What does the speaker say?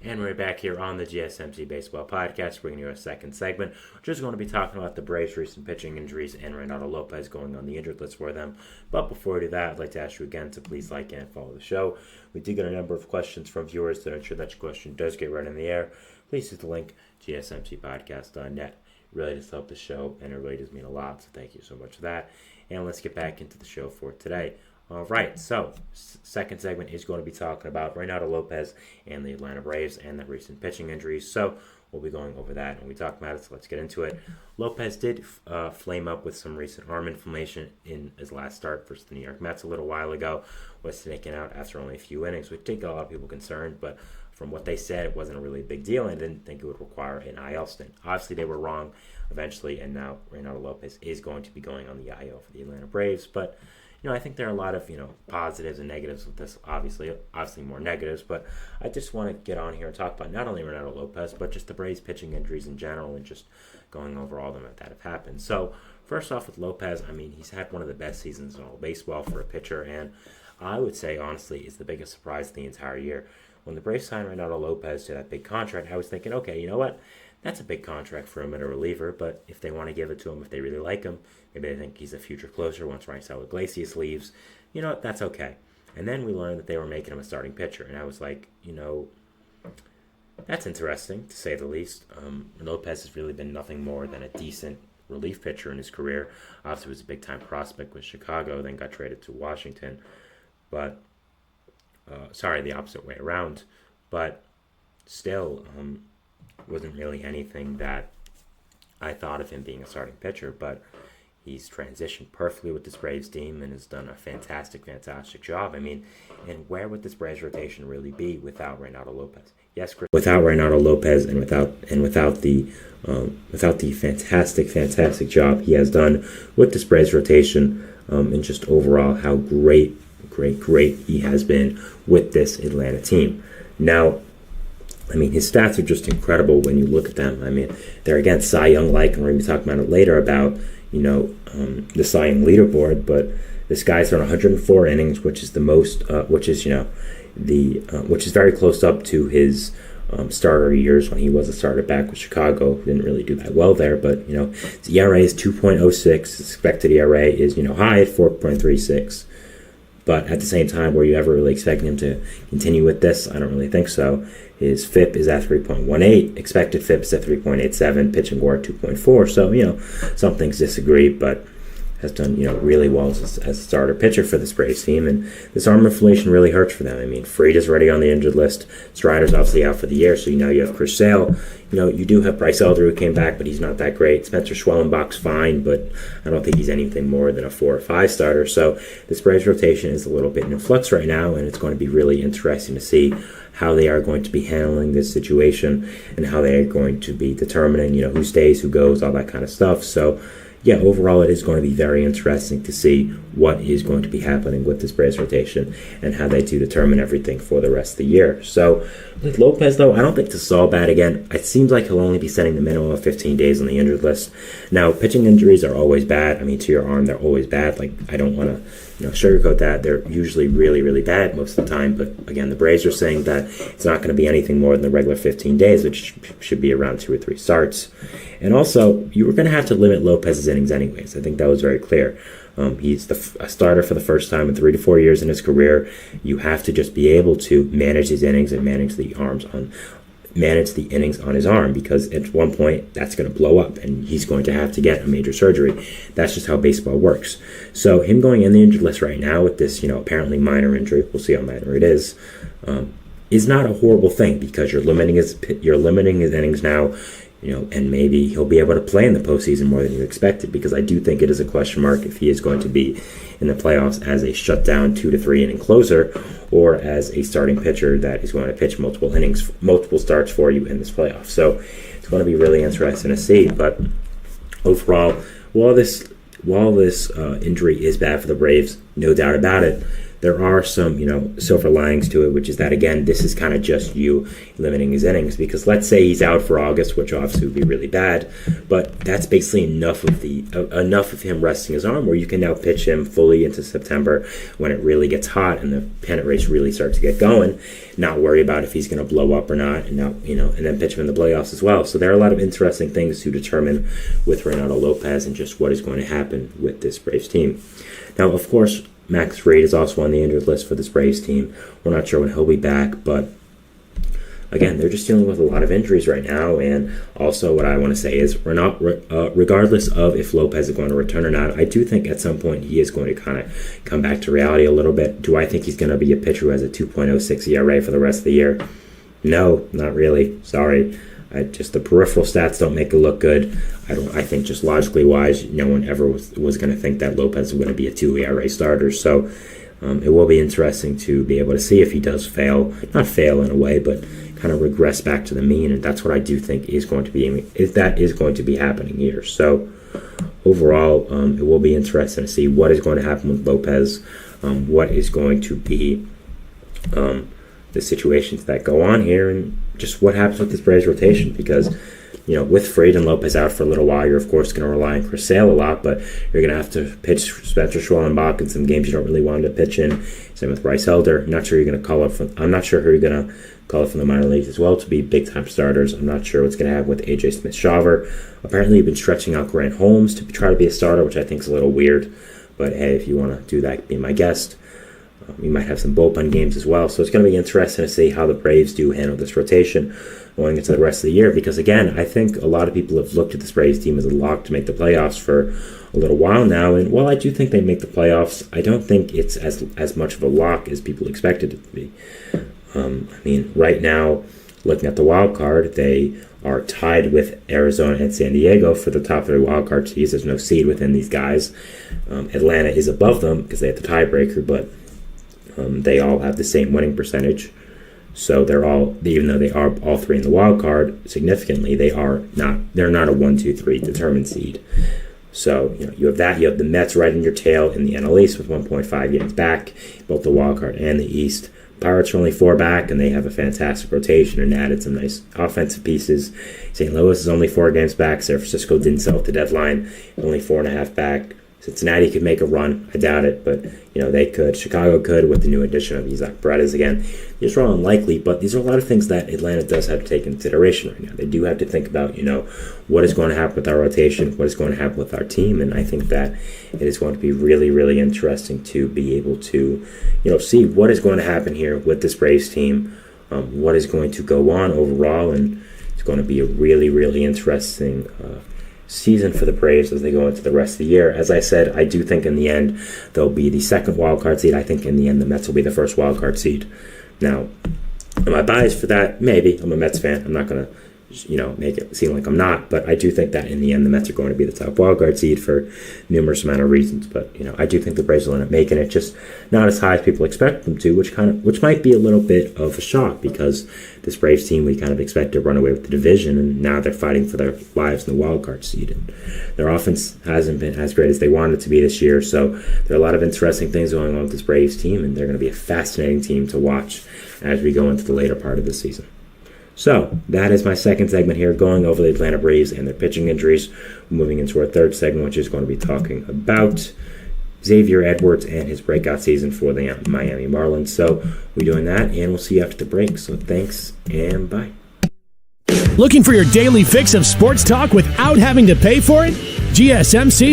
And we're back here on the GSMC Baseball Podcast, bringing you a second segment. We're just going to be talking about the Braves' recent pitching injuries and Reynaldo Lopez going on the injured list for them. But before we do that, I'd like to ask you again to please like and follow the show. We did get a number of questions from viewers to ensure that your question does get right in the air. Please hit the link, gsmcpodcast.net. It really does help the show, and it really does mean a lot, so thank you so much for that. And let's get back into the show for today. All right, so second segment is going to be talking about Reynaldo Lopez and the Atlanta Braves and the recent pitching injuries. So we'll be going over that when we talk about it, so let's get into it. Lopez did flame up with some recent arm inflammation in his last start versus the New York Mets a little while ago. Was taken out after only a few innings, which did get a lot of people concerned, but from what they said, it wasn't a really big deal and didn't think it would require an IL stint. Obviously, they were wrong eventually, and now Reynaldo Lopez is going to be going on the IL for the Atlanta Braves, but I think there are a lot of, positives and negatives with this. Obviously more negatives, but I just want to get on here and talk about not only Reynaldo Lopez, but just the Braves pitching injuries in general and just going over all of them that have happened. So first off with Lopez, he's had one of the best seasons in all baseball for a pitcher, and I would say, honestly, is the biggest surprise of the entire year. When the Braves signed Reynaldo Lopez to that big contract, I was thinking, okay, you know what? That's a big contract for him at a reliever, but if they want to give it to him, if they really like him, maybe they think he's a future closer once Raisel Iglesias leaves, that's okay. And then we learned that they were making him a starting pitcher, and I was like, that's interesting, to say the least. Lopez has really been nothing more than a decent relief pitcher in his career. Obviously, was a big-time prospect with Chicago, then got traded to Washington, but, the opposite way around, but still, wasn't really anything that I thought of him being a starting pitcher, but he's transitioned perfectly with this Braves team and has done a fantastic job. And where would this Braves rotation really be without Reynaldo Lopez? Yes, Chris, without Reynaldo Lopez and without the fantastic job he has done with this Braves rotation, and just overall how great he has been with this Atlanta team. Now, his stats are just incredible when you look at them. They're against Cy Young-like, and we're going to be talking about it later about, the Cy Young leaderboard. But this guy's thrown 104 innings, which is the most, which is very close up to his starter years when he was a starter back with Chicago. Didn't really do that well there, but his ERA is 2.06. His expected ERA is high at 4.36. But at the same time, were you ever really expecting him to continue with this? I don't really think so. His FIP is at 3.18. Expected FIP is at 3.87. Pitching WAR at 2.4. So, some things disagree, but has done, really well as a starter pitcher for this Braves team. And this arm inflammation really hurts for them. Fried is already on the injured list. Strider's obviously out for the year. So, you have Chris Sale. You do have Bryce Elder who came back, but he's not that great. Spencer Schwellenbach's fine, but I don't think he's anything more than a 4 or 5 starter. So this Braves rotation is a little bit in flux right now, and it's going to be really interesting to see how they are going to be handling this situation and how they are going to be determining, who stays, who goes, all that kind of stuff. So, yeah, overall it is going to be very interesting to see what is going to be happening with this Braves rotation and how they do determine everything for the rest of the year. So with Lopez, though, I don't think this is all bad again. It seems like he'll only be setting the minimum of 15 days on the injured list. Now, pitching injuries are always bad. To your arm, they're always bad. I don't want to sugarcoat that. They're usually really, really bad most of the time. But again, the Braves are saying that it's not going to be anything more than the regular 15 days, which should be around 2 or 3 starts. And also, you were going to have to limit Lopez's innings anyways. I think that was very clear. He's a starter for the first time in 3 to 4 years in his career. You have to just be able to manage his innings and manage the innings on his arm, because at one point that's going to blow up and he's going to have to get a major surgery. That's just how baseball works. So him going in the injured list right now with this, apparently minor injury, we'll see how minor it is not a horrible thing, because you're limiting his innings now. And maybe he'll be able to play in the postseason more than you expected, because I do think it is a question mark if he is going to be in the playoffs as a shutdown 2 to 3 inning closer, or as a starting pitcher that is going to pitch multiple innings, multiple starts for you in this playoff. So it's going to be really interesting to see. But overall, while this injury is bad for the Braves, no doubt about it, there are some, silver linings to it, which is that, again, this is kind of just you limiting his innings, because let's say he's out for August, which obviously would be really bad, but that's basically enough of him resting his arm where you can now pitch him fully into September when it really gets hot and the pennant race really starts to get going, not worry about if he's going to blow up or not, and now, and then pitch him in the playoffs as well. So there are a lot of interesting things to determine with Reynaldo Lopez and just what is going to happen with this Braves team. Now, of course, Max Fried is also on the injured list for this Braves team. We're not sure when he'll be back, but again, they're just dealing with a lot of injuries right now. And also what I want to say is we're not, regardless of if Lopez is going to return or not, I do think at some point he is going to kind of come back to reality a little bit. Do I think he's going to be a pitcher who has a 2.06 ERA for the rest of the year? No, not really. Sorry. Just the peripheral stats don't make it look good. I think just logically wise, no one ever was going to think that Lopez was going to be a 2 ERA starter. So it will be interesting to be able to see if he does fail, not fail in a way, but kind of regress back to the mean. And that's what I do think is going to be happening here. So overall, it will be interesting to see what is going to happen with Lopez, what is going to be the situations that go on here, and just what happens with this Braves rotation, because with Fried and Lopez out for a little while, you're of course going to rely on Chris Sale a lot, but you're going to have to pitch Spencer Schwellenbach in some games you don't really want to pitch in. Same with Bryce Elder. I'm not sure who you're going to call up from the minor leagues as well to be big time starters. I'm not sure what's going to happen with AJ Smith-Shawver. Apparently, you've been stretching out Grant Holmes to try to be a starter, which I think is a little weird. But hey, if you want to do that, be my guest. We might have some bullpen games as well. So it's going to be interesting to see how the Braves do handle this rotation going into the rest of the year. Because, again, I think a lot of people have looked at this Braves team as a lock to make the playoffs for a little while now. And while I do think they make the playoffs, I don't think it's as much of a lock as people expected it to be. Right now, looking at the wild card, they are tied with Arizona and San Diego for the top 3 wild card seeds. There's no seed within these guys. Atlanta is above them because they have the tiebreaker, but they all have the same winning percentage. So even though they are all 3 in the wild card, significantly they're not a 1, 2, 3 determined seed. So you have that. You have the Mets right in your tail in the NL East with 1.5 games back, both the wild card and the East. Pirates are only 4 back, and they have a fantastic rotation and added some nice offensive pieces. St. Louis is only 4 games back. San Francisco didn't sell at the deadline, only 4.5 back. Cincinnati could make a run. I doubt it, but they could. Chicago could with the new addition of Isaac Paredes again. These are all unlikely, but these are a lot of things that Atlanta does have to take into consideration right now. They do have to think about, what is going to happen with our rotation, what is going to happen with our team, and I think that it is going to be really, really interesting to be able to, see what is going to happen here with this Braves team, what is going to go on overall, and it's going to be a really, really interesting season for the Braves as they go into the rest of the year. As I said, I do think in the end they'll be the second wildcard seed. I think in the end the Mets will be the first wildcard seed. Now, am I biased for that? Maybe. I'm a Mets fan. I'm not going to make it seem like I'm not, but I do think that in the end the Mets are going to be the top wildcard seed for numerous amount of reasons. But I do think the Braves will end up making it, just not as high as people expect them to, which might be a little bit of a shock, because this Braves team we kind of expect to run away with the division, and now they're fighting for their lives in the wildcard seed. And their offense hasn't been as great as they wanted it to be this year, so there are a lot of interesting things going on with this Braves team, and they're going to be a fascinating team to watch as we go into the later part of the season. So that is my second segment here, going over the Atlanta Braves and their pitching injuries. Moving into our third segment, which is going to be talking about Xavier Edwards and his breakout season for the Miami Marlins. So we're doing that, and we'll see you after the break. So thanks, and bye. Looking for your daily fix of sports talk without having to pay for it? GSMC